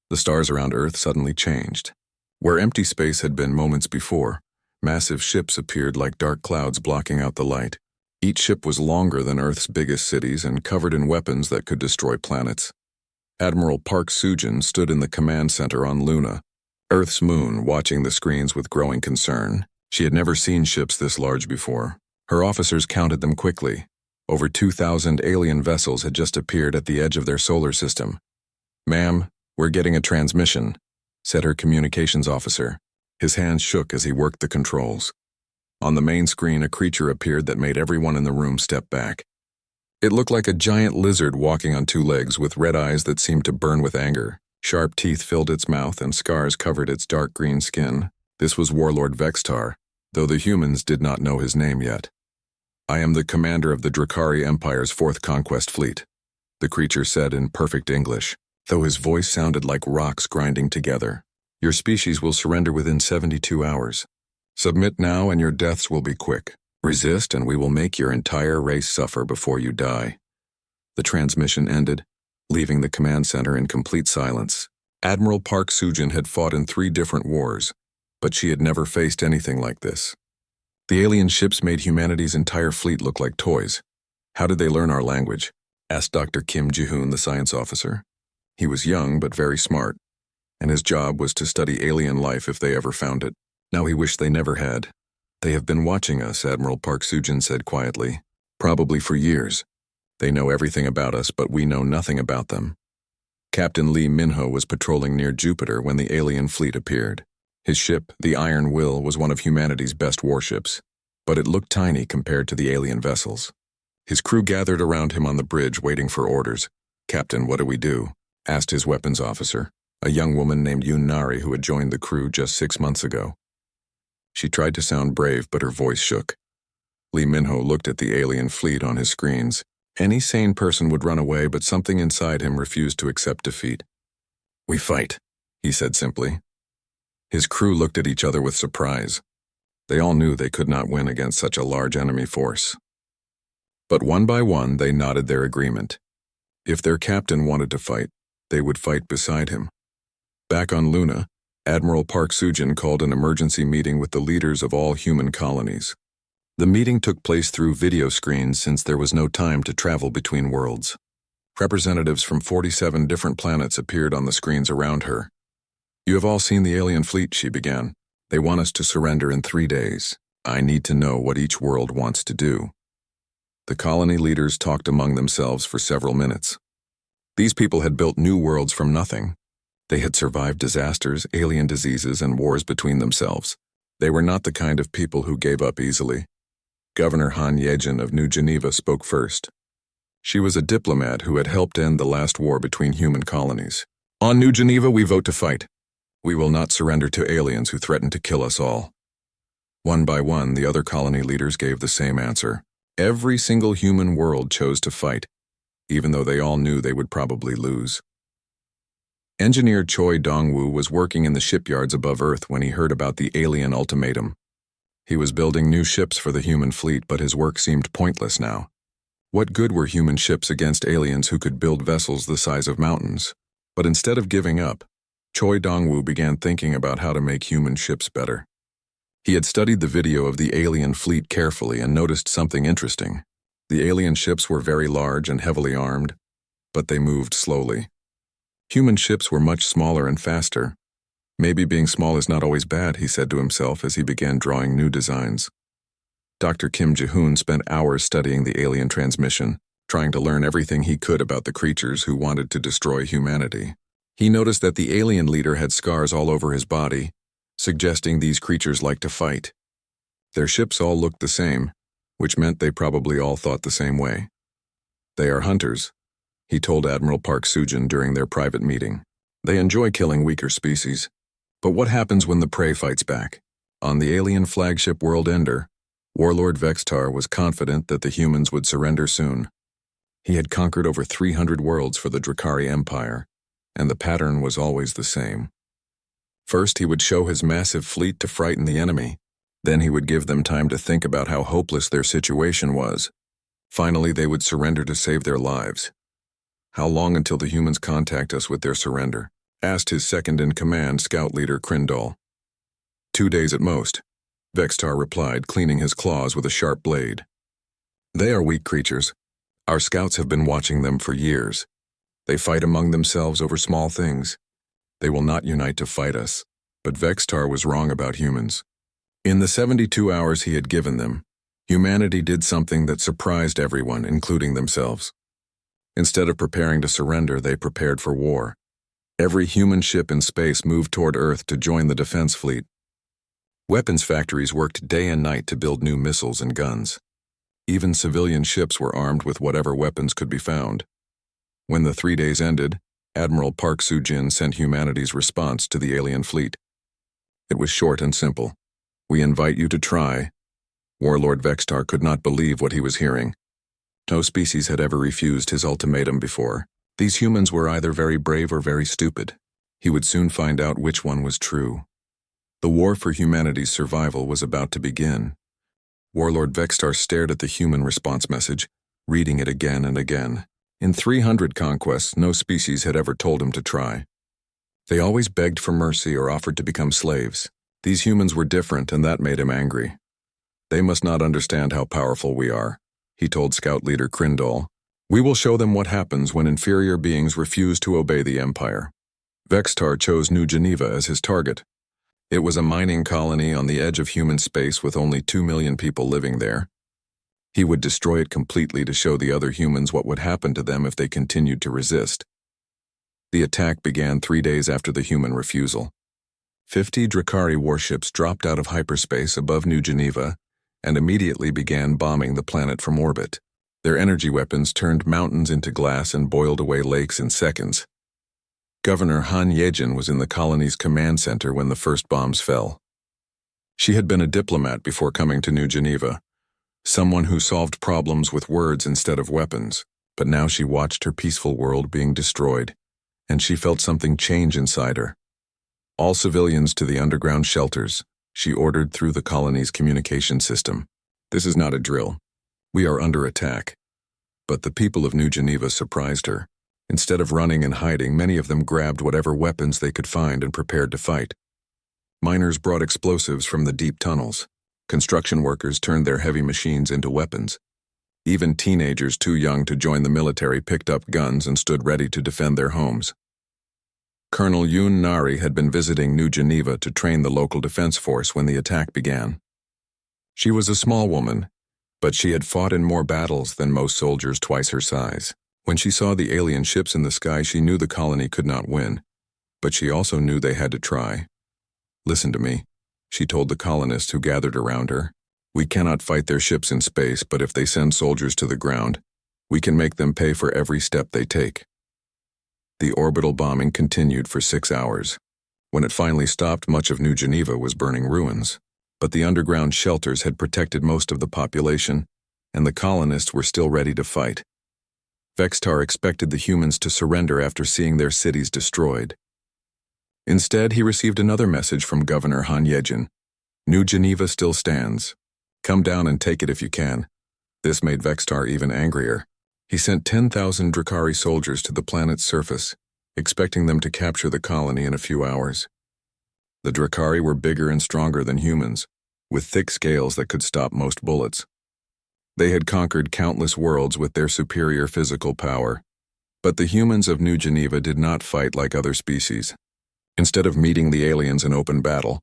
The stars around Earth suddenly changed. Where empty space had been moments before, massive ships appeared like dark clouds blocking out the light. Each ship was longer than Earth's biggest cities and covered in weapons that could destroy planets. Admiral Park Soo-jin stood in the command center on Luna, Earth's moon, watching the screens with growing concern. She had never seen ships this large before. Her officers counted them quickly. Over 2,000 alien vessels had just appeared at the edge of their solar system. "Ma'am, we're getting a transmission," said her communications officer. His hands shook as he worked the controls. On the main screen, a creature appeared that made everyone in the room step back. It looked like a giant lizard walking on two legs with red eyes that seemed to burn with anger. Sharp teeth filled its mouth and scars covered its dark green skin. This was Warlord Vextar, though the humans did not know his name yet. "I am the commander of the Drakari Empire's 4th Conquest Fleet," the creature said in perfect English, though his voice sounded like rocks grinding together. "Your species will surrender within 72 hours. Submit now and your deaths will be quick. Resist and we will make your entire race suffer before you die." The transmission ended, leaving the command center in complete silence. Admiral Park Soo-jin had fought in 3 different wars, but she had never faced anything like this. The alien ships made humanity's entire fleet look like toys. "How did they learn our language?" asked Dr. Kim Ji-hoon, the science officer. He was young but very smart, and his job was to study alien life if they ever found it. Now he wished they never had. "They have been watching us," Admiral Park Soo-jin said quietly. "Probably for years. They know everything about us, but we know nothing about them." Captain Lee Min-ho was patrolling near Jupiter when the alien fleet appeared. His ship, the Iron Will, was one of humanity's best warships, but it looked tiny compared to the alien vessels. His crew gathered around him on the bridge waiting for orders. "Captain, what do we do?" asked his weapons officer, a young woman named Yoon Nari who had joined the crew just 6 months ago. She tried to sound brave, but her voice shook. Lee Min-ho looked at the alien fleet on his screens. Any sane person would run away, but something inside him refused to accept defeat. "We fight," he said simply. His crew looked at each other with surprise. They all knew they could not win against such a large enemy force. But one by one, they nodded their agreement. If their captain wanted to fight, they would fight beside him. Back on Luna, Admiral Park Soo-jin called an emergency meeting with the leaders of all human colonies. The meeting took place through video screens since there was no time to travel between worlds. Representatives from 47 different planets appeared on the screens around her. "You have all seen the alien fleet," she began. "They want us to surrender in 3 days. I need to know what each world wants to do." The colony leaders talked among themselves for several minutes. These people had built new worlds from nothing. They had survived disasters, alien diseases, and wars between themselves. They were not the kind of people who gave up easily. Governor Han Yejin of New Geneva spoke first. She was a diplomat who had helped end the last war between human colonies. "On New Geneva, we vote to fight. We will not surrender to aliens who threaten to kill us all." One by one, the other colony leaders gave the same answer. Every single human world chose to fight, even though they all knew they would probably lose. Engineer Choi Dong-woo was working in the shipyards above Earth when he heard about the alien ultimatum. He was building new ships for the human fleet, but his work seemed pointless now. What good were human ships against aliens who could build vessels the size of mountains? But instead of giving up, Choi Dong-woo began thinking about how to make human ships better. He had studied the video of the alien fleet carefully and noticed something interesting. The alien ships were very large and heavily armed, but they moved slowly. Human ships were much smaller and faster. Maybe being small is not always bad, he said to himself as he began drawing new designs. Dr. Kim Ji-hoon spent hours studying the alien transmission, trying to learn everything he could about the creatures who wanted to destroy humanity. He noticed that the alien leader had scars all over his body, suggesting these creatures liked to fight. Their ships all looked the same, which meant they probably all thought the same way. "They are hunters," he told Admiral Park Soo-jin during their private meeting. "They enjoy killing weaker species. But what happens when the prey fights back?" On the alien flagship World Ender, Warlord Vextar was confident that the humans would surrender soon. He had conquered over 300 worlds for the Drakari Empire, and the pattern was always the same. First, he would show his massive fleet to frighten the enemy. Then he would give them time to think about how hopeless their situation was. Finally, they would surrender to save their lives. "How long until the humans contact us with their surrender?" asked his second-in-command scout leader Krindal. 2 days at most, Vextar replied, cleaning his claws with a sharp blade. They are weak creatures. Our scouts have been watching them for years. They fight among themselves over small things. They will not unite to fight us. But Vextar was wrong about humans. In the 72 hours he had given them, humanity did something that surprised everyone, including themselves. Instead of preparing to surrender, they prepared for war. Every human ship in space moved toward Earth to join the defense fleet. Weapons factories worked day and night to build new missiles and guns. Even civilian ships were armed with whatever weapons could be found. When the 3 days ended, Admiral Park Soo-jin sent humanity's response to the alien fleet. It was short and simple. We invite you to try. Warlord Vextar could not believe what he was hearing. No species had ever refused his ultimatum before. These humans were either very brave or very stupid. He would soon find out which one was true. The war for humanity's survival was about to begin. Warlord Vextar stared at the human response message, reading it again and again. In 300 conquests, no species had ever told him to try. They always begged for mercy or offered to become slaves. These humans were different, and that made him angry. They must not understand how powerful we are, he told Scout Leader Krindal. We will show them what happens when inferior beings refuse to obey the Empire. Vextar chose New Geneva as his target. It was a mining colony on the edge of human space with only 2 million people living there. He would destroy it completely to show the other humans what would happen to them if they continued to resist. The attack began 3 days after the human refusal. 50 Drakari warships dropped out of hyperspace above New Geneva and immediately began bombing the planet from orbit. Their energy weapons turned mountains into glass and boiled away lakes in seconds. Governor Han Yejin was in the colony's command center when the first bombs fell. She had been a diplomat before coming to New Geneva, someone who solved problems with words instead of weapons, but now she watched her peaceful world being destroyed, and she felt something change inside her. All civilians to the underground shelters, she ordered through the colony's communication system. This is not a drill. We are under attack. But the people of New Geneva surprised her. Instead of running and hiding, many of them grabbed whatever weapons they could find and prepared to fight. Miners brought explosives from the deep tunnels. Construction workers turned their heavy machines into weapons. Even teenagers too young to join the military picked up guns and stood ready to defend their homes. Colonel Yoon Nari had been visiting New Geneva to train the local defense force when the attack began. She was a small woman, but she had fought in more battles than most soldiers twice her size. When she saw the alien ships in the sky, she knew the colony could not win, but she also knew they had to try. Listen to me, she told the colonists who gathered around her. We cannot fight their ships in space, but if they send soldiers to the ground, we can make them pay for every step they take. The orbital bombing continued for 6 hours. When it finally stopped, much of New Geneva was burning ruins, but the underground shelters had protected most of the population, and the colonists were still ready to fight. Vextar expected the humans to surrender after seeing their cities destroyed. Instead, he received another message from Governor Han Yejin. New Geneva still stands. Come down and take it if you can. This made Vextar even angrier. He sent 10,000 Drakari soldiers to the planet's surface, expecting them to capture the colony in a few hours. The Drakari were bigger and stronger than humans, with thick scales that could stop most bullets. They had conquered countless worlds with their superior physical power, but the humans of New Geneva did not fight like other species. Instead of meeting the aliens in open battle,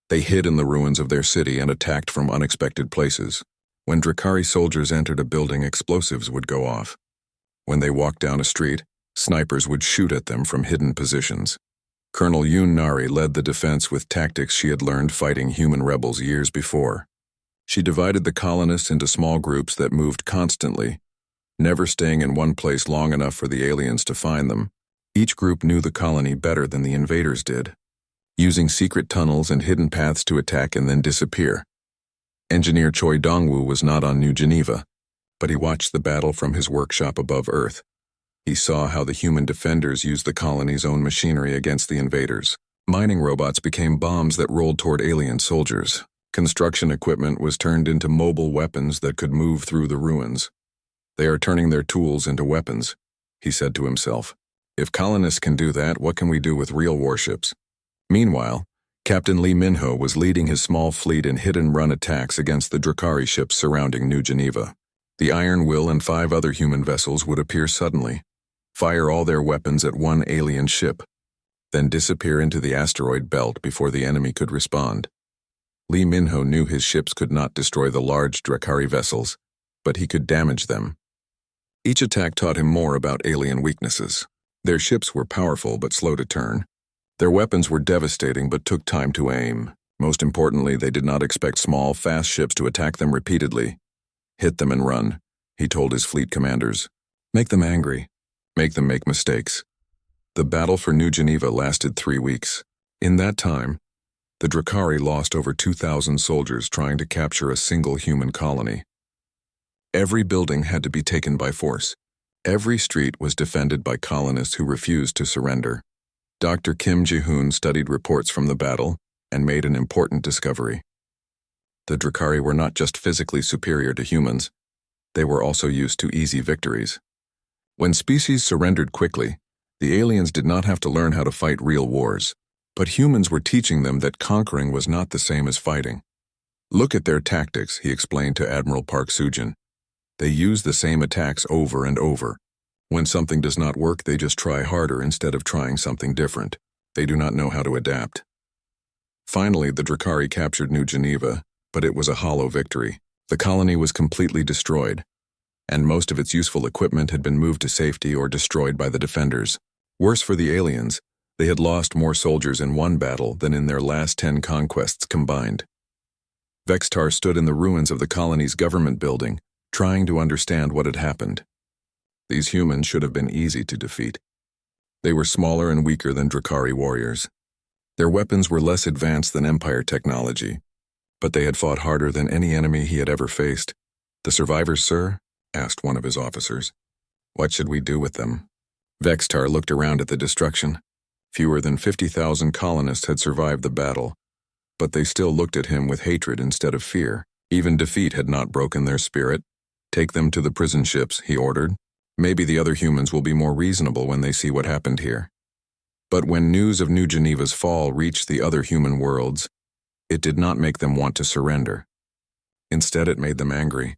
they hid in the ruins of their city and attacked from unexpected places. When Drakari soldiers entered a building, explosives would go off. When they walked down a street, snipers would shoot at them from hidden positions. Colonel Yoon Nari led the defense with tactics she had learned fighting human rebels years before. She divided the colonists into small groups that moved constantly, never staying in one place long enough for the aliens to find them. Each group knew the colony better than the invaders did, using secret tunnels and hidden paths to attack and then disappear. Engineer Choi Dongwoo was not on New Geneva, but he watched the battle from his workshop above Earth. He saw how the human defenders used the colony's own machinery against the invaders. Mining robots became bombs that rolled toward alien soldiers. Construction equipment was turned into mobile weapons that could move through the ruins. They are turning their tools into weapons, he said to himself. If colonists can do that, what can we do with real warships? Meanwhile, Captain Lee Minho was leading his small fleet in hit-and-run attacks against the Drakari ships surrounding New Geneva. The Iron Will and 5 other human vessels would appear suddenly, fire all their weapons at one alien ship, then disappear into the asteroid belt before the enemy could respond. Lee Minho knew his ships could not destroy the large Drakari vessels, but he could damage them. Each attack taught him more about alien weaknesses. Their ships were powerful but slow to turn. Their weapons were devastating but took time to aim. Most importantly, they did not expect small, fast ships to attack them repeatedly. Hit them and run, he told his fleet commanders. Make them angry. Make them make mistakes. The battle for New Geneva lasted 3 weeks. In that time, the Drakari lost over 2,000 soldiers trying to capture a single human colony. Every building had to be taken by force. Every street was defended by colonists who refused to surrender. Dr. Kim Ji-hoon studied reports from the battle and made an important discovery. The Drakari were not just physically superior to humans, they were also used to easy victories. When species surrendered quickly, the aliens did not have to learn how to fight real wars, but humans were teaching them that conquering was not the same as fighting. Look at their tactics, he explained to Admiral Park Soo-jin. They use the same attacks over and over. When something does not work, they just try harder instead of trying something different. They do not know how to adapt. Finally, the Drakari captured New Geneva, but it was a hollow victory. The colony was completely destroyed, and most of its useful equipment had been moved to safety or destroyed by the defenders. Worse for the aliens, they had lost more soldiers in one battle than in their last 10 conquests combined. Vextar stood in the ruins of the colony's government building, trying to understand what had happened. These humans should have been easy to defeat. They were smaller and weaker than Drakari warriors. Their weapons were less advanced than Empire technology, but they had fought harder than any enemy he had ever faced. "The survivors, sir?" asked one of his officers. "What should we do with them?" Vextar looked around at the destruction. Fewer than 50,000 colonists had survived the battle, but they still looked at him with hatred instead of fear. Even defeat had not broken their spirit. "Take them to the prison ships," he ordered. "Maybe the other humans will be more reasonable when they see what happened here." But when news of New Geneva's fall reached the other human worlds, it did not make them want to surrender. Instead, it made them angry.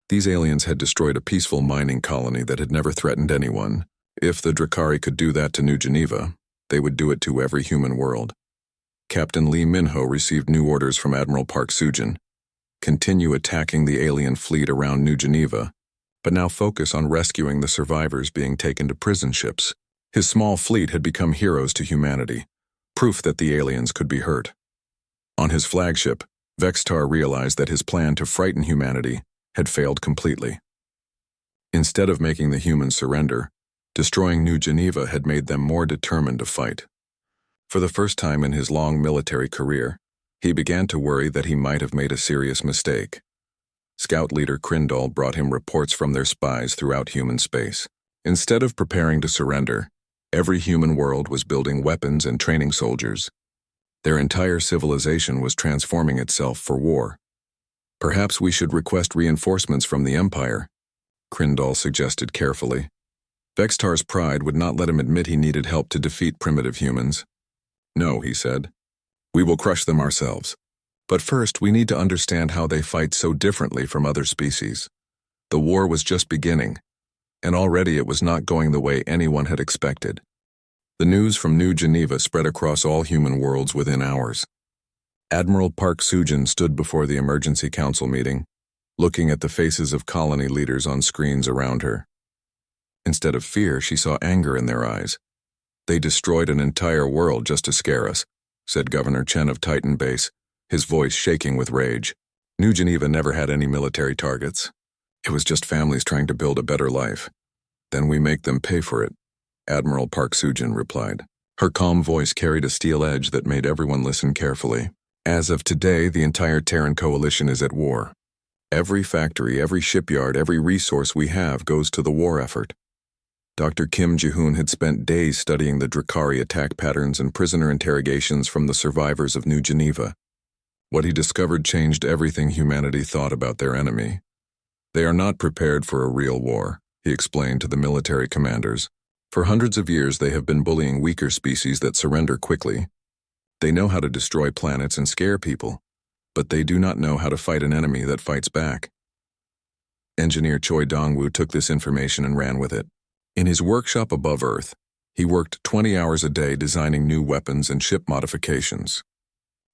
These aliens had destroyed a peaceful mining colony that had never threatened anyone. If the Drakari could do that to New Geneva, they would do it to every human world. Captain Lee Minho received new orders from Admiral Park Soo-jin. Continue attacking the alien fleet around New Geneva, but now focus on rescuing the survivors being taken to prison ships. His small fleet had become heroes to humanity, proof that the aliens could be hurt. On his flagship, Vextar realized that his plan to frighten humanity had failed completely. Instead of making the humans surrender, destroying New Geneva had made them more determined to fight. For the first time in his long military career, he began to worry that he might have made a serious mistake. Scout leader Krindal brought him reports from their spies throughout human space. Instead of preparing to surrender, every human world was building weapons and training soldiers. Their entire civilization was transforming itself for war. "Perhaps we should request reinforcements from the Empire," Krindal suggested carefully. Vextar's pride would not let him admit he needed help to defeat primitive humans. "No," he said. "We will crush them ourselves. But first, we need to understand how they fight so differently from other species." The war was just beginning, and already it was not going the way anyone had expected. The news from New Geneva spread across all human worlds within hours. Admiral Park Soo-jin stood before the emergency council meeting, looking at the faces of colony leaders on screens around her. Instead of fear, she saw anger in their eyes. "They destroyed an entire world just to scare us," said Governor Chen of Titan Base, his voice shaking with rage. "New Geneva never had any military targets. It was just families trying to build a better life. Then we make them pay for it," Admiral Park Soo-jin replied. Her calm voice carried a steel edge that made everyone listen carefully. "As of today, the entire Terran coalition is at war. Every factory, every shipyard, every resource we have goes to the war effort." Dr. Kim Ji-hoon had spent days studying the Drakari attack patterns and prisoner interrogations from the survivors of New Geneva. What he discovered changed everything humanity thought about their enemy. "They are not prepared for a real war," he explained to the military commanders. For hundreds of years, they have been bullying weaker species that surrender quickly. They know how to destroy planets and scare people, but they do not know how to fight an enemy that fights back. Engineer Choi Dong-woo took this information and ran with it. In his workshop above Earth, he worked 20 hours a day designing new weapons and ship modifications.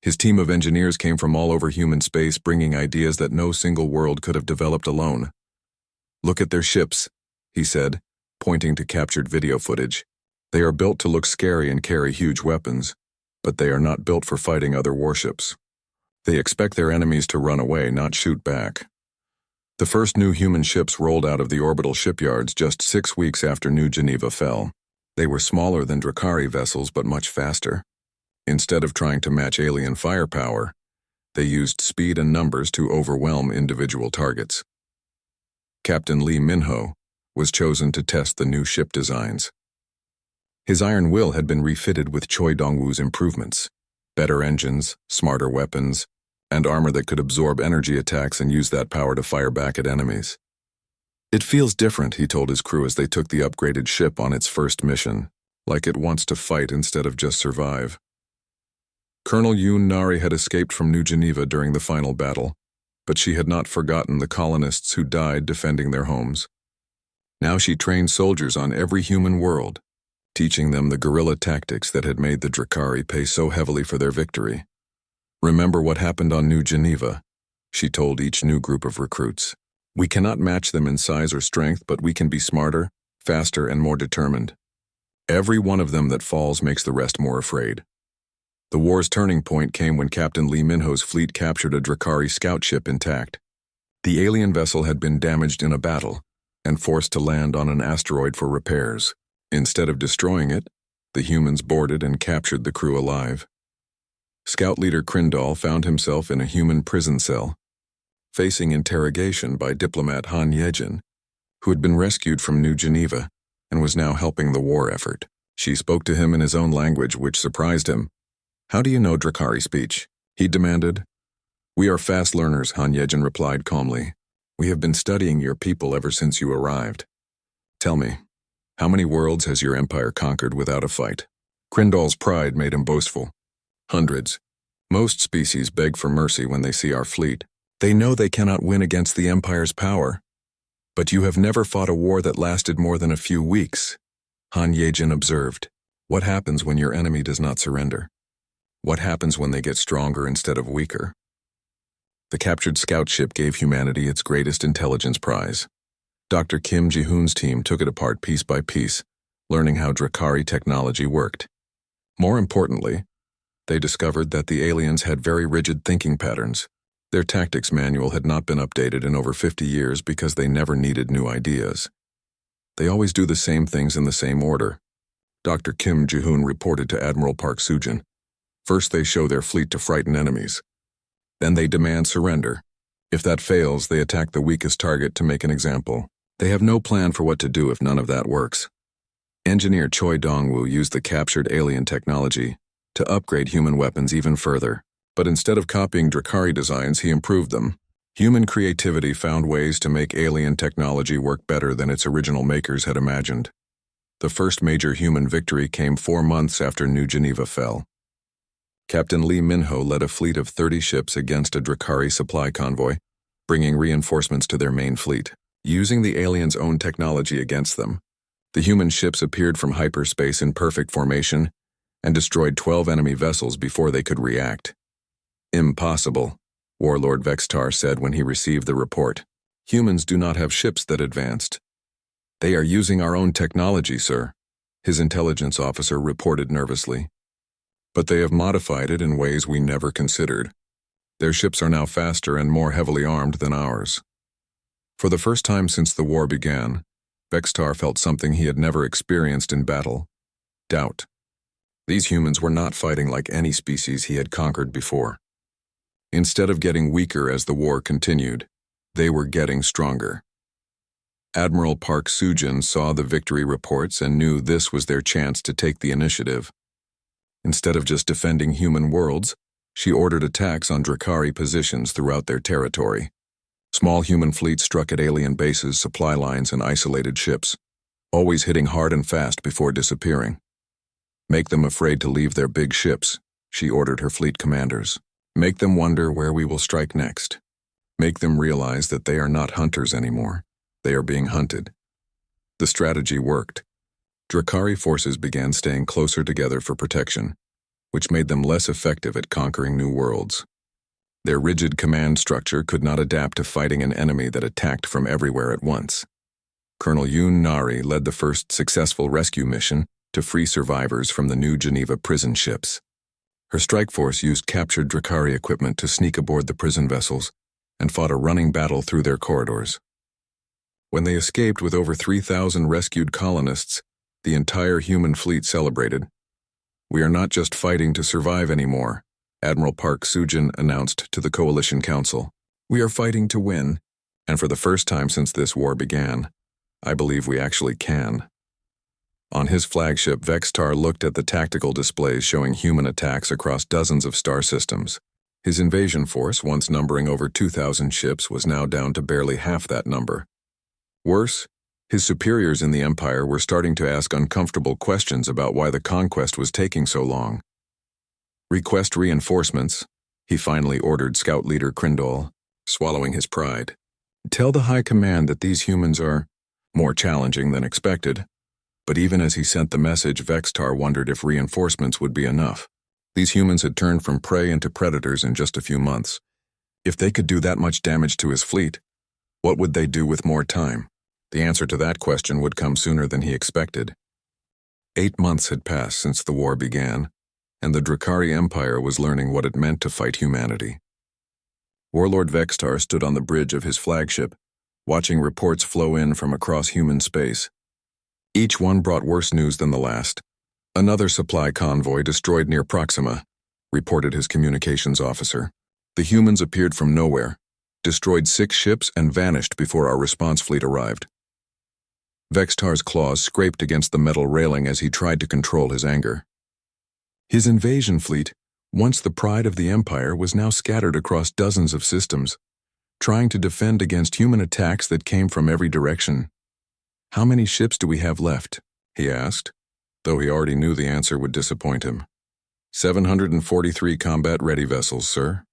His team of engineers came from all over human space, bringing ideas that no single world could have developed alone. "Look at their ships," he said, pointing to captured video footage. "They are built to look scary and carry huge weapons, but they are not built for fighting other warships. They expect their enemies to run away, not shoot back." The first new human ships rolled out of the orbital shipyards just 6 weeks after New Geneva fell. They were smaller than Drakari vessels but much faster. Instead of trying to match alien firepower, they used speed and numbers to overwhelm individual targets. Captain Lee Min-ho was chosen to test the new ship designs. His iron will had been refitted with Choi Dong-woo's improvements: better engines, smarter weapons, and armor that could absorb energy attacks and use that power to fire back at enemies. "It feels different," he told his crew as they took the upgraded ship on its first mission, "like it wants to fight instead of just survive." Colonel Yoon Nari had escaped from New Geneva during the final battle, but she had not forgotten the colonists who died defending their homes. Now she trained soldiers on every human world, teaching them the guerrilla tactics that had made the Drakari pay so heavily for their victory. "Remember what happened on New Geneva," she told each new group of recruits. "We cannot match them in size or strength, but we can be smarter, faster, and more determined. Every one of them that falls makes the rest more afraid." The war's turning point came when Captain Lee Min-ho's fleet captured a Drakari scout ship intact. The alien vessel had been damaged in a battle and forced to land on an asteroid for repairs. Instead of destroying it, the humans boarded and captured the crew alive. Scout leader Krindal found himself in a human prison cell, facing interrogation by diplomat Han Yejin, who had been rescued from New Geneva and was now helping the war effort. She spoke to him in his own language, which surprised him. "How do you know Drakari speech?" he demanded. "We are fast learners," Han Yejin replied calmly. "We have been studying your people ever since you arrived. Tell me, how many worlds has your empire conquered without a fight?" Krindal's pride made him boastful. "Hundreds. Most species beg for mercy when they see our fleet. They know they cannot win against the Empire's power. But you have never fought a war that lasted more than a few weeks," Han Yejin observed. "What happens when your enemy does not surrender? What happens when they get stronger instead of weaker?" The captured scout ship gave humanity its greatest intelligence prize. Dr. Kim Ji-hoon's team took it apart piece by piece, learning how Drakari technology worked. More importantly, they discovered that the aliens had very rigid thinking patterns. Their tactics manual had not been updated in over 50 years because they never needed new ideas. They always do the same things in the same order. Dr. Kim Ji-hoon reported to Admiral Park Soo-jin. "First they show their fleet to frighten enemies. Then they demand surrender. If that fails, they attack the weakest target to make an example. They have no plan for what to do if none of that works." Engineer Choi Dong-woo used the captured alien technology to upgrade human weapons even further. But instead of copying Drakari designs, he improved them. Human creativity found ways to make alien technology work better than its original makers had imagined. The first major human victory came 4 months after New Geneva fell. Captain Lee Min-ho led a fleet of 30 ships against a Drakari supply convoy, bringing reinforcements to their main fleet. Using the aliens' own technology against them, the human ships appeared from hyperspace in perfect formation and destroyed 12 enemy vessels before they could react. "Impossible," Warlord Vextar said when he received the report. "Humans do not have ships that advanced." "They are using our own technology, sir," his intelligence officer reported nervously. "But they have modified it in ways we never considered. Their ships are now faster and more heavily armed than ours." For the first time since the war began, Vextar felt something he had never experienced in battle: doubt. These humans were not fighting like any species he had conquered before. Instead of getting weaker as the war continued, they were getting stronger. Admiral Park Soo-jin saw the victory reports and knew this was their chance to take the initiative. Instead of just defending human worlds, she ordered attacks on Drakari positions throughout their territory. Small human fleets struck at alien bases, supply lines, and isolated ships. always hitting hard and fast before disappearing. Make them afraid to leave their big ships, she ordered her fleet commanders. Make them wonder where we will strike next. Make them realize that they are not hunters anymore. They are being hunted. The strategy worked. Drakari forces began staying closer together for protection, which made them less effective at conquering new worlds. Their rigid command structure could not adapt to fighting an enemy that attacked from everywhere at once. Colonel Yoon Nari led the first successful rescue mission to free survivors from the New Geneva prison ships. Her strike force used captured Drakari equipment to sneak aboard the prison vessels and fought a running battle through their corridors. When they escaped with over 3,000 rescued colonists, the entire human fleet celebrated. "We are not just fighting to survive anymore," Admiral Park Soo-jin announced to the Coalition Council. "We are fighting to win, and for the first time since this war began, I believe we actually can." On his flagship, Vextar looked at the tactical displays showing human attacks across dozens of star systems. His invasion force, once numbering over 2,000 ships, was now down to barely half that number. Worse, his superiors in the Empire were starting to ask uncomfortable questions about why the conquest was taking so long. "Request reinforcements," he finally ordered Scout Leader Krindol, swallowing his pride. "Tell the High Command that these humans are more challenging than expected." But even as he sent the message, Vextar wondered if reinforcements would be enough. These humans had turned from prey into predators in just a few months. If they could do that much damage to his fleet, what would they do with more time? The answer to that question would come sooner than he expected. 8 months had passed since the war began, and the Drakari Empire was learning what it meant to fight humanity. Warlord Vextar stood on the bridge of his flagship, watching reports flow in from across human space. Each one brought worse news than the last. "Another supply convoy destroyed near Proxima," reported his communications officer. "The humans appeared from nowhere, destroyed 6 ships, and vanished before our response fleet arrived." Vextar's claws scraped against the metal railing as he tried to control his anger. His invasion fleet, once the pride of the Empire, was now scattered across dozens of systems, trying to defend against human attacks that came from every direction. "How many ships do we have left?" he asked, though he already knew the answer would disappoint him. 743 combat-ready vessels, sir,"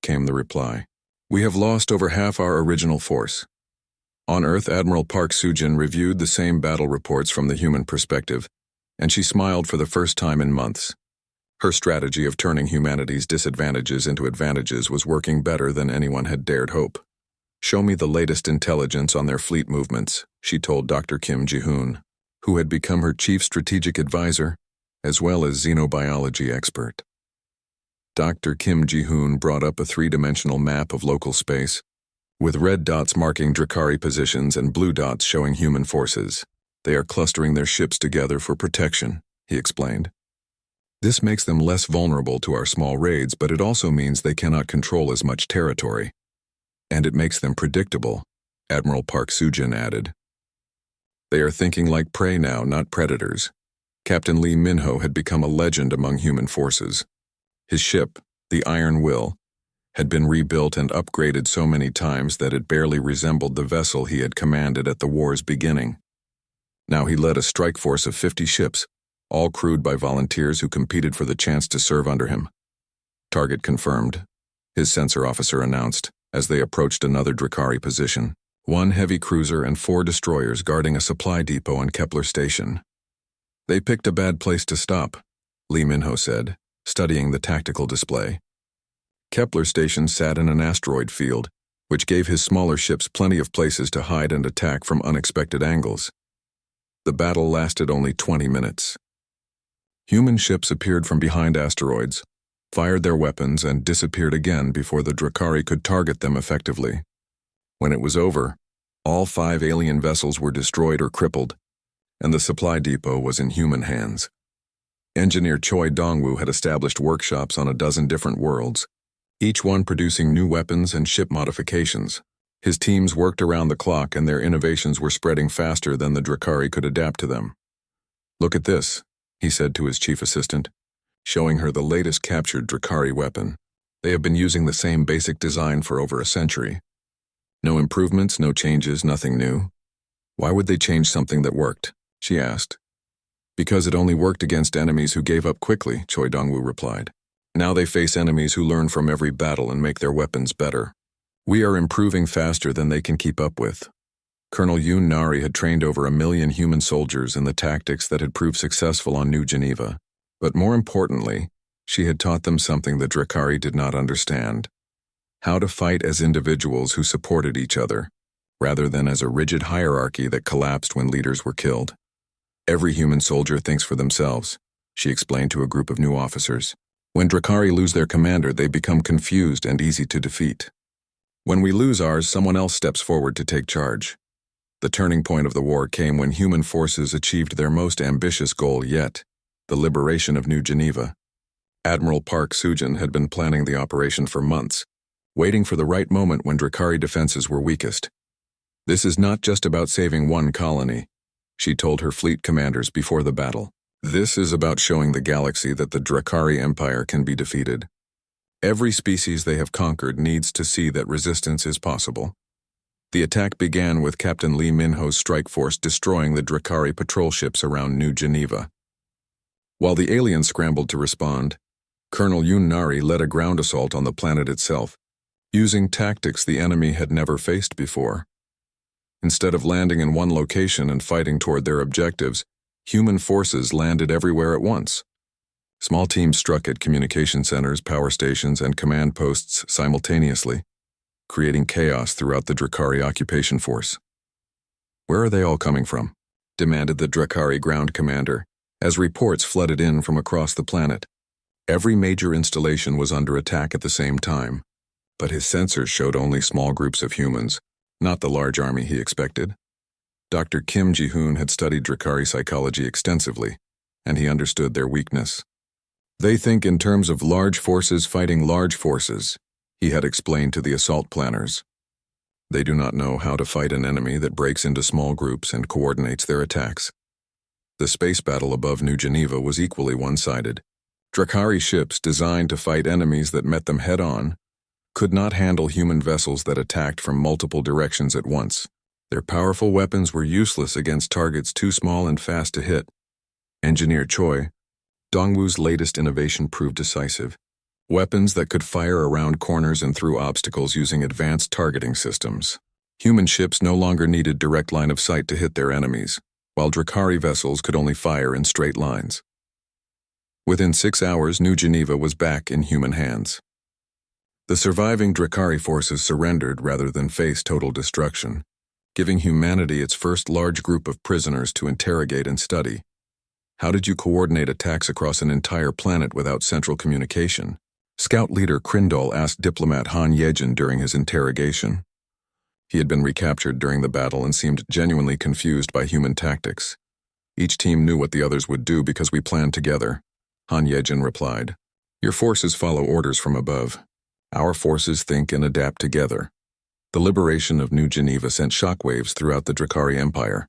came the reply. "We have lost over half our original force." On Earth, Admiral Park Soo-jin reviewed the same battle reports from the human perspective, and she smiled for the first time in months. Her strategy of turning humanity's disadvantages into advantages was working better than anyone had dared hope. "Show me the latest intelligence on their fleet movements," she told Dr. Kim Ji-hoon, who had become her chief strategic advisor, as well as xenobiology expert. Dr. Kim Ji-hoon brought up a 3-dimensional map of local space, with red dots marking Drakari positions and blue dots showing human forces. "They are clustering their ships together for protection," he explained. "This makes them less vulnerable to our small raids, but it also means they cannot control as much territory. And it makes them predictable," Admiral Park Soo-jin added. "They are thinking like prey now, not predators." Captain Lee Min-ho had become a legend among human forces. His ship, the Iron Will, had been rebuilt and upgraded so many times that it barely resembled the vessel he had commanded at the war's beginning. Now he led a strike force of 50 ships, all crewed by volunteers who competed for the chance to serve under him. "Target confirmed," his sensor officer announced, as they approached another Drakari position. 1 heavy cruiser and 4 destroyers guarding a supply depot on Kepler Station. "They picked a bad place to stop," Lee Min-ho said, studying the tactical display. Kepler Station sat in an asteroid field, which gave his smaller ships plenty of places to hide and attack from unexpected angles. The battle lasted only 20 minutes. Human ships appeared from behind asteroids, fired their weapons, and disappeared again before the Drakari could target them effectively. When it was over, all 5 alien vessels were destroyed or crippled, and the supply depot was in human hands. Engineer Choi Dongwoo had established workshops on a dozen different worlds, each one producing new weapons and ship modifications. His teams worked around the clock, and their innovations were spreading faster than the Drakari could adapt to them. "Look at this," he said to his chief assistant, showing her the latest captured Drakari weapon. "They have been using the same basic design for over a century. No improvements, no changes, nothing new. Why would they change something that worked?" she asked. Because it only worked against enemies who gave up quickly, Choi Dongwoo replied. Now they face enemies who learn from every battle and make their weapons better. We are improving faster than they can keep up with. Colonel Yoon Nari had trained over 1 million human soldiers in the tactics that had proved successful on New Geneva. But more importantly, she had taught them something the Drakari did not understand. How to fight as individuals who supported each other, rather than as a rigid hierarchy that collapsed when leaders were killed. Every human soldier thinks for themselves, she explained to a group of new officers. When Drakari lose their commander, they become confused and easy to defeat. When we lose ours, someone else steps forward to take charge. The turning point of the war came when human forces achieved their most ambitious goal yet, the liberation of New Geneva. Admiral Park Soo-jin had been planning the operation for months, waiting for the right moment when Drakari defenses were weakest. This is not just about saving one colony, she told her fleet commanders before the battle. This is about showing the galaxy that the Drakari Empire can be defeated. Every species they have conquered needs to see that resistance is possible. The attack began with Captain Lee Min-ho's strike force destroying the Drakari patrol ships around New Geneva. While the aliens scrambled to respond, Colonel Yoon Nari led a ground assault on the planet itself, using tactics the enemy had never faced before. Instead of landing in one location and fighting toward their objectives, human forces landed everywhere at once. Small teams struck at communication centers, power stations, and command posts simultaneously, creating chaos throughout the Drakari occupation force. Where are they all coming from? Demanded the Drakari ground commander, as reports flooded in from across the planet. Every major installation was under attack at the same time, but his sensors showed only small groups of humans, not the large army he expected. Dr. Kim Ji-hoon had studied Drakari psychology extensively, and he understood their weakness. They think in terms of large forces fighting large forces, he had explained to the assault planners. They do not know how to fight an enemy that breaks into small groups and coordinates their attacks. The space battle above New Geneva was equally one-sided. Drakari ships designed to fight enemies that met them head-on could not handle human vessels that attacked from multiple directions at once. Their powerful weapons were useless against targets too small and fast to hit. Engineer Choi Dongwoo's latest innovation proved decisive. Weapons that could fire around corners and through obstacles using advanced targeting systems. Human ships no longer needed direct line of sight to hit their enemies, while Drakari vessels could only fire in straight lines. Within 6 hours, New Geneva was back in human hands. The surviving Drakari forces surrendered rather than face total destruction, giving humanity its first large group of prisoners to interrogate and study. How did you coordinate attacks across an entire planet without central communication? Scout leader Krindal asked diplomat Han Yejin during his interrogation. He had been recaptured during the battle and seemed genuinely confused by human tactics. Each team knew what the others would do because we planned together, Han Yejin replied. Your forces follow orders from above. Our forces think and adapt together. The liberation of New Geneva sent shockwaves throughout the Drakari Empire.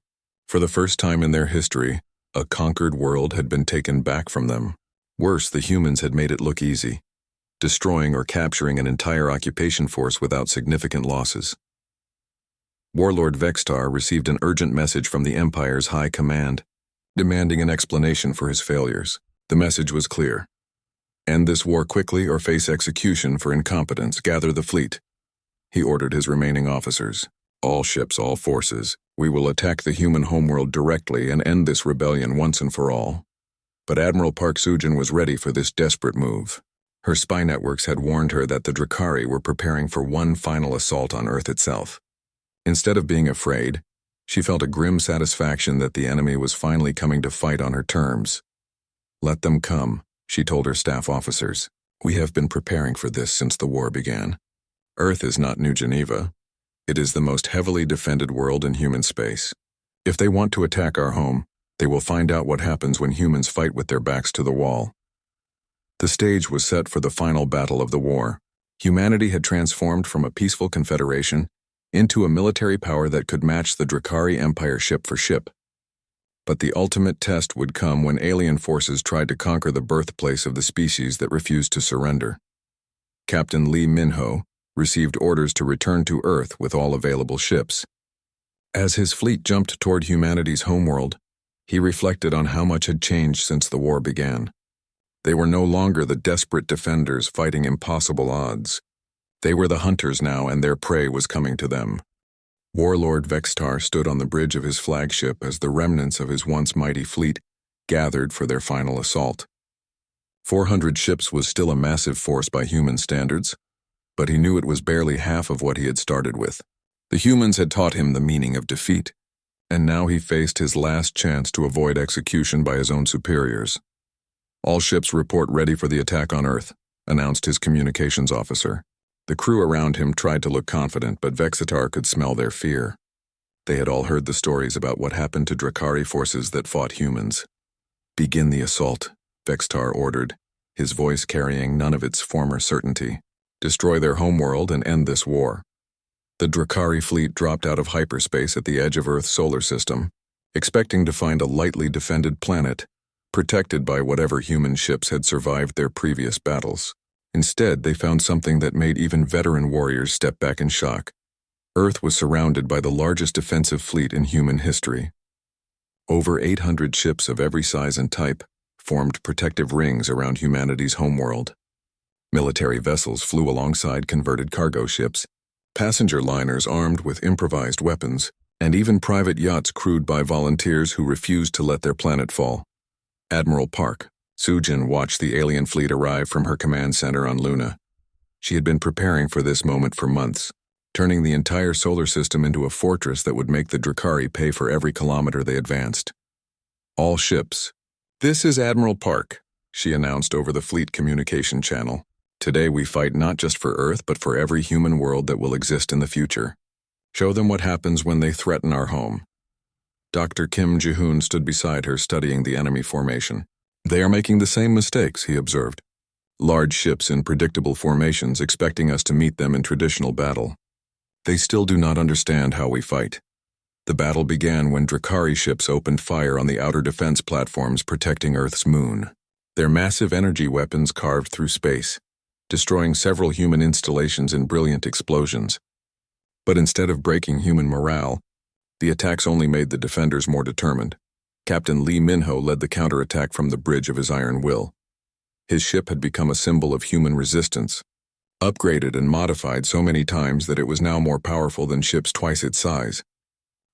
For the first time in their history, a conquered world had been taken back from them. Worse, the humans had made it look easy, destroying or capturing an entire occupation force without significant losses. Warlord Vextar received an urgent message from the Empire's high command, demanding an explanation for his failures. The message was clear. End this war quickly or face execution for incompetence. Gather the fleet. He ordered his remaining officers. All ships, all forces. We will attack the human homeworld directly and end this rebellion once and for all. But Admiral Park Soo-jin was ready for this desperate move. Her spy networks had warned her that the Drakari were preparing for one final assault on Earth itself. Instead of being afraid, she felt a grim satisfaction that the enemy was finally coming to fight on her terms. Let them come, she told her staff officers. We have been preparing for this since the war began. Earth is not New Geneva. It is the most heavily defended world in human space. If they want to attack our home, they will find out what happens when humans fight with their backs to the wall. The stage was set for the final battle of the war. Humanity had transformed from a peaceful confederation into a military power that could match the Drakari Empire ship for ship. But the ultimate test would come when alien forces tried to conquer the birthplace of the species that refused to surrender. Captain Lee Min-ho received orders to return to Earth with all available ships. As his fleet jumped toward humanity's homeworld, He reflected on how much had changed since the war began. They were no longer the desperate defenders fighting impossible odds. They were the hunters now, and their prey was coming to them. Warlord Vextar stood on the bridge of his flagship as the remnants of his once mighty fleet gathered for their final assault. 400 ships was still a massive force by human standards, but he knew it was barely half of what he had started with. The humans had taught him the meaning of defeat, and now he faced his last chance to avoid execution by his own superiors. "All ships report ready for the attack on Earth," announced his communications officer. The crew around him tried to look confident, but Vexitar could smell their fear. They had all heard the stories about what happened to Drakari forces that fought humans. "Begin the assault," Vexitar ordered, his voice carrying none of its former certainty. "Destroy their homeworld and end this war." The Drakari fleet dropped out of hyperspace at the edge of Earth's solar system, expecting to find a lightly defended planet, protected by whatever human ships had survived their previous battles. Instead, they found something that made even veteran warriors step back in shock. Earth was surrounded by the largest defensive fleet in human history. Over 800 ships of every size and type formed protective rings around humanity's homeworld. Military vessels flew alongside converted cargo ships, passenger liners armed with improvised weapons, and even private yachts crewed by volunteers who refused to let their planet fall. Admiral Park, Sujin, watched the alien fleet arrive from her command center on Luna. She had been preparing for this moment for months, turning the entire solar system into a fortress that would make the Drakari pay for every kilometer they advanced. "All ships. This is Admiral Park," she announced over the fleet communication channel. "Today we fight not just for Earth, but for every human world that will exist in the future. Show them what happens when they threaten our home." Dr. Kim Ji-hoon stood beside her, studying the enemy formation. "They are making the same mistakes," he observed. "Large ships in predictable formations, expecting us to meet them in traditional battle. They still do not understand how we fight. The battle began when Drakari ships opened fire on the outer defense platforms protecting Earth's moon. Their massive energy weapons carved through space, destroying several human installations in brilliant explosions. But instead of breaking human morale, the attacks only made the defenders more determined. Captain Lee Minho led the counterattack from the bridge of his iron will. His ship had become a symbol of human resistance, upgraded and modified so many times that it was now more powerful than ships twice its size.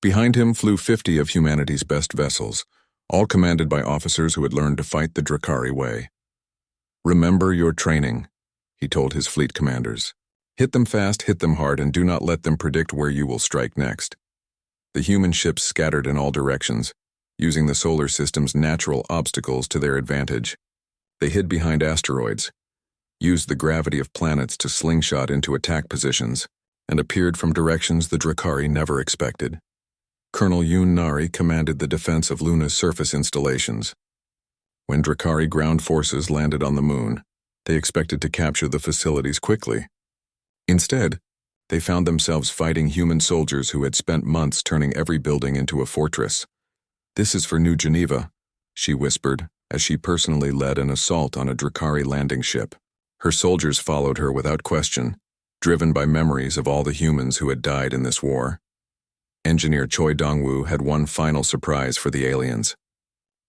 Behind him flew 50 of humanity's best vessels, all commanded by officers who had learned to fight the Drakari way. "Remember your training," he told his fleet commanders. "Hit them fast, hit them hard, and do not let them predict where you will strike next." The human ships scattered in all directions, using the solar system's natural obstacles to their advantage. They hid behind asteroids, used the gravity of planets to slingshot into attack positions, and appeared from directions the Drakari never expected. Colonel Yoon Nari commanded the defense of Luna's surface installations. When Drakari ground forces landed on the moon, they expected to capture the facilities quickly. Instead, they found themselves fighting human soldiers who had spent months turning every building into a fortress. "This is for New Geneva," she whispered, as she personally led an assault on a Drakari landing ship. Her soldiers followed her without question, driven by memories of all the humans who had died in this war. Engineer Choi Dong-woo had one final surprise for the aliens.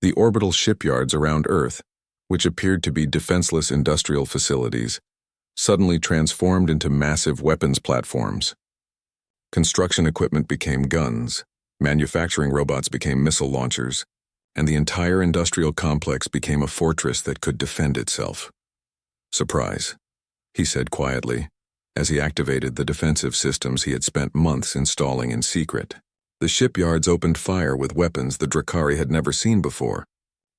The orbital shipyards around Earth, which appeared to be defenseless industrial facilities, suddenly transformed into massive weapons platforms. Construction equipment became guns, manufacturing robots became missile launchers, and the entire industrial complex became a fortress that could defend itself. "Surprise," he said quietly, as he activated the defensive systems he had spent months installing in secret. The shipyards opened fire with weapons the Drakari had never seen before,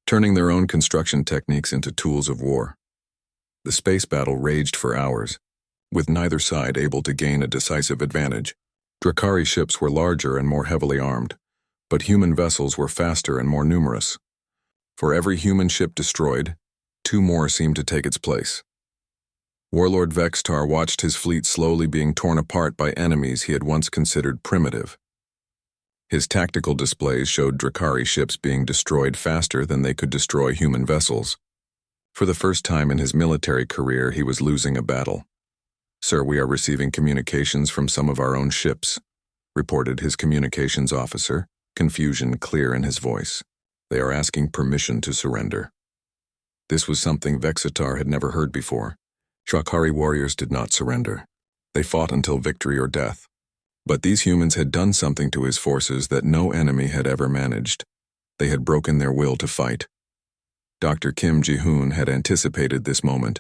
turning their own construction techniques into tools of war. The space battle raged for hours, with neither side able to gain a decisive advantage. Drakari ships were larger and more heavily armed, but human vessels were faster and more numerous. For every human ship destroyed, 2 more seemed to take its place. Warlord Vextar watched his fleet slowly being torn apart by enemies he had once considered primitive. His tactical displays showed Drakari ships being destroyed faster than they could destroy human vessels. For the first time in his military career, he was losing a battle. "Sir, we are receiving communications from some of our own ships," reported his communications officer, confusion clear in his voice. They are asking permission to surrender. This was something Vexitar had never heard before. Drukhari warriors did not surrender. They fought until victory or death. But these humans had done something to his forces that no enemy had ever managed. They had broken their will to fight. Dr. Kim Ji-hoon had anticipated this moment.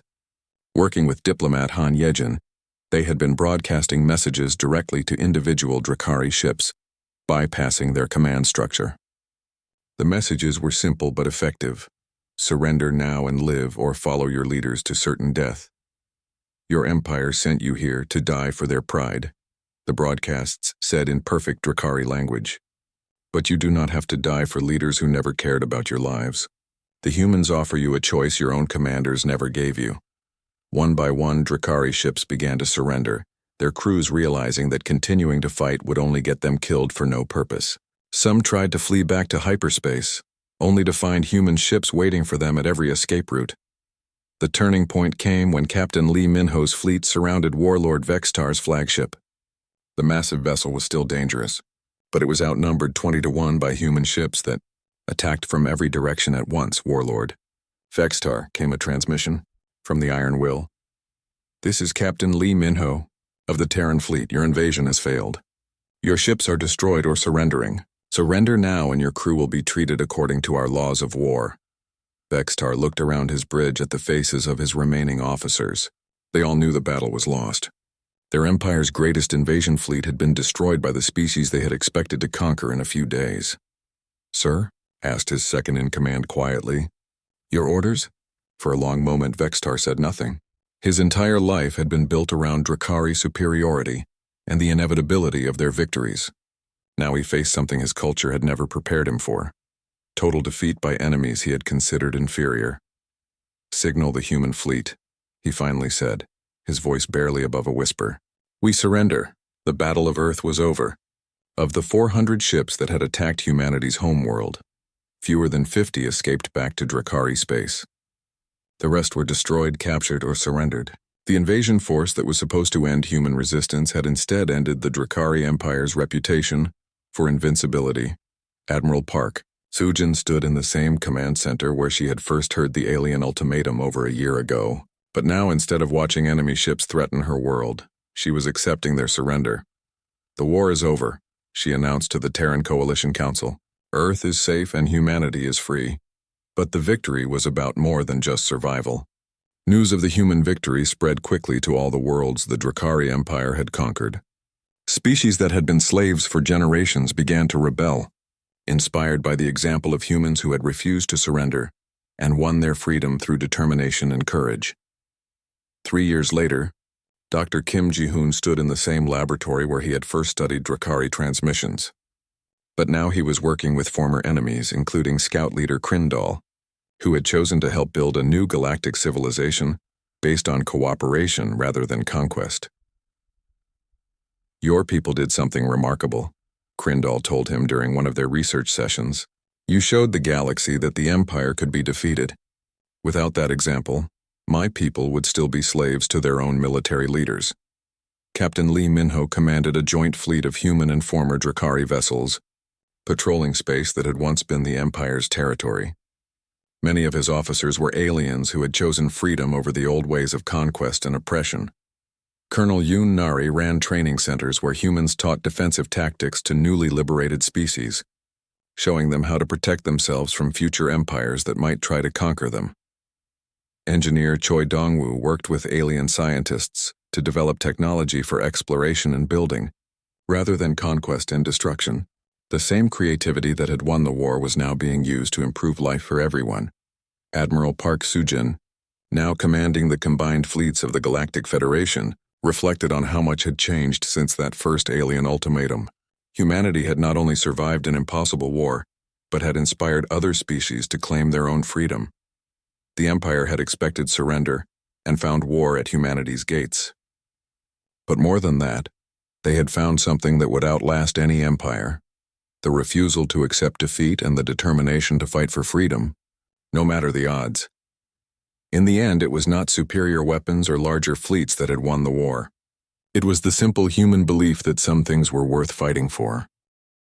Working with diplomat Han Yejin, they had been broadcasting messages directly to individual Drukhari ships, bypassing their command structure. The messages were simple but effective. Surrender now and live, or follow your leaders to certain death. Your empire sent you here to die for their pride, the broadcasts said in perfect Drukhari language. But you do not have to die for leaders who never cared about your lives. The humans offer you a choice your own commanders never gave you. One by one, Drukhari ships began to surrender, their crews realizing that continuing to fight would only get them killed for no purpose. Some tried to flee back to hyperspace, only to find human ships waiting for them at every escape route. The turning point came when Captain Lee Minho's fleet surrounded Warlord Vexitar's flagship. The massive vessel was still dangerous, but it was outnumbered 20-1 by human ships that attacked from every direction at once. Warlord Vexitar, came a transmission from the Iron Will. This is Captain Lee Minho of the Terran fleet. Your invasion has failed. Your ships are destroyed or surrendering. Surrender now and your crew will be treated according to our laws of war. Vexitar looked around his bridge at the faces of his remaining officers. They all knew the battle was lost. Their empire's greatest invasion fleet had been destroyed by the species they had expected to conquer in a few days. "Sir?" asked his second-in-command quietly. "Your orders?" For a long moment, Vexitar said nothing. His entire life had been built around Drukhari superiority and the inevitability of their victories. Now he faced something his culture had never prepared him for. Total defeat by enemies he had considered inferior. "Signal the human fleet," he finally said, his voice barely above a whisper. "We surrender. The Battle of Earth was over. Of the 400 ships that had attacked humanity's homeworld, fewer than 50 escaped back to Drukhari space. The rest were destroyed, captured, or surrendered. The invasion force that was supposed to end human resistance had instead ended the Drukhari Empire's reputation for invincibility." Admiral Park Sujin stood in the same command center where she had first heard the alien ultimatum over a year ago. But now, instead of watching enemy ships threaten her world, she was accepting their surrender. "The war is over," she announced to the Terran Coalition Council. "Earth is safe and humanity is free." But the victory was about more than just survival. News of the human victory spread quickly to all the worlds the Drukhari Empire had conquered. Species that had been slaves for generations began to rebel, inspired by the example of humans who had refused to surrender and won their freedom through determination and courage. 3 years later, Dr. Kim Ji-hoon stood in the same laboratory where he had first studied Drukhari transmissions. But now he was working with former enemies, including scout leader Krindal, who had chosen to help build a new galactic civilization based on cooperation rather than conquest. "Your people did something remarkable," Krindal told him during one of their research sessions. "You showed the galaxy that the Empire could be defeated. Without that example, my people would still be slaves to their own military leaders." Captain Lee Minho commanded a joint fleet of human and former Drukhari vessels, patrolling space that had once been the Empire's territory. Many of his officers were aliens who had chosen freedom over the old ways of conquest and oppression. Colonel Yoon Nari ran training centers where humans taught defensive tactics to newly liberated species, showing them how to protect themselves from future empires that might try to conquer them. Engineer Choi Dongwoo worked with alien scientists to develop technology for exploration and building, rather than conquest and destruction. The same creativity that had won the war was now being used to improve life for everyone. Admiral Park Sujin, now commanding the combined fleets of the Galactic Federation, reflected on how much had changed since that first alien ultimatum. Humanity had not only survived an impossible war, but had inspired other species to claim their own freedom. The Empire had expected surrender and found war at humanity's gates. But more than that, they had found something that would outlast any empire: the refusal to accept defeat and the determination to fight for freedom, no matter the odds. In the end, it was not superior weapons or larger fleets that had won the war. It was the simple human belief that some things were worth fighting for.